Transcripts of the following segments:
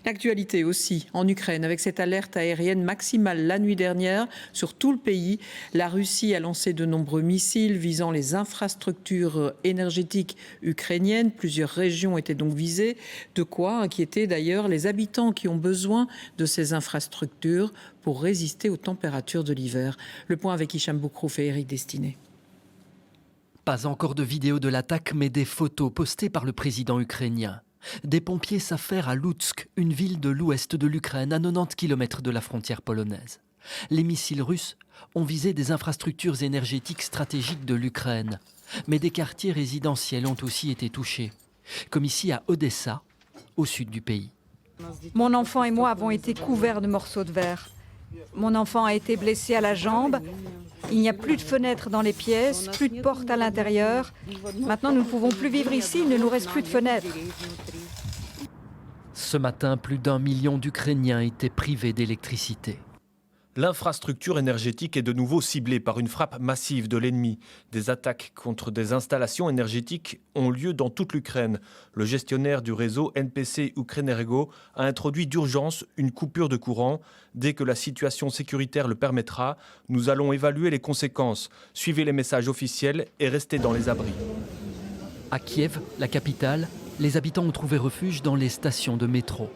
L'actualité aussi en Ukraine avec cette alerte aérienne maximale la nuit dernière sur tout le pays. La Russie a lancé de nombreux missiles visant les infrastructures énergétiques ukrainiennes. Plusieurs régions étaient donc visées. De quoi inquiéter d'ailleurs les habitants qui ont besoin de ces infrastructures pour résister aux températures de l'hiver. Le point avec Hicham Boukrouf et Éric Destiné. Pas encore de vidéo de l'attaque, mais des photos postées par le président ukrainien. Des pompiers s'affairent à Loutsk, une ville de l'ouest de l'Ukraine, à 90 km de la frontière polonaise. Les missiles russes ont visé des infrastructures énergétiques stratégiques de l'Ukraine. Mais des quartiers résidentiels ont aussi été touchés, comme ici à Odessa, au sud du pays. Mon enfant et moi avons été couverts de morceaux de verre. Mon enfant a été blessé à la jambe. Il n'y a plus de fenêtres dans les pièces, plus de portes à l'intérieur. Maintenant, nous ne pouvons plus vivre ici, il ne nous reste plus de fenêtres. Ce matin, plus d'1 million d'Ukrainiens étaient privés d'électricité. L'infrastructure énergétique est de nouveau ciblée par une frappe massive de l'ennemi. Des attaques contre des installations énergétiques ont lieu dans toute l'Ukraine. Le gestionnaire du réseau NPC Ukrenergo a introduit d'urgence une coupure de courant. Dès que la situation sécuritaire le permettra, nous allons évaluer les conséquences. Suivez les messages officiels et restez dans les abris. À Kiev, la capitale, les habitants ont trouvé refuge dans les stations de métro.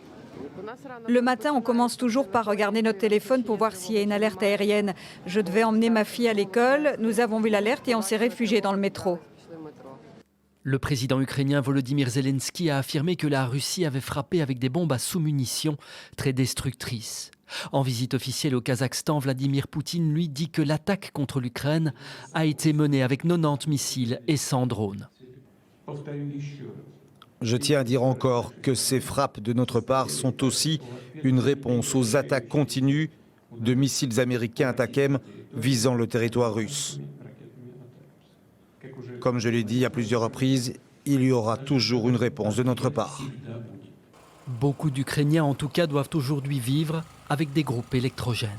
Le matin, on commence toujours par regarder notre téléphone pour voir s'il y a une alerte aérienne. Je devais emmener ma fille à l'école, nous avons vu l'alerte et on s'est réfugiés dans le métro. Le président ukrainien Volodymyr Zelensky a affirmé que la Russie avait frappé avec des bombes à sous-munitions très destructrices. En visite officielle au Kazakhstan, Vladimir Poutine lui dit que l'attaque contre l'Ukraine a été menée avec 90 missiles et 100 drones. Je tiens à dire encore que ces frappes de notre part sont aussi une réponse aux attaques continues de missiles américains ATACMS visant le territoire russe. Comme je l'ai dit à plusieurs reprises, il y aura toujours une réponse de notre part. Beaucoup d'Ukrainiens en tout cas doivent aujourd'hui vivre avec des groupes électrogènes.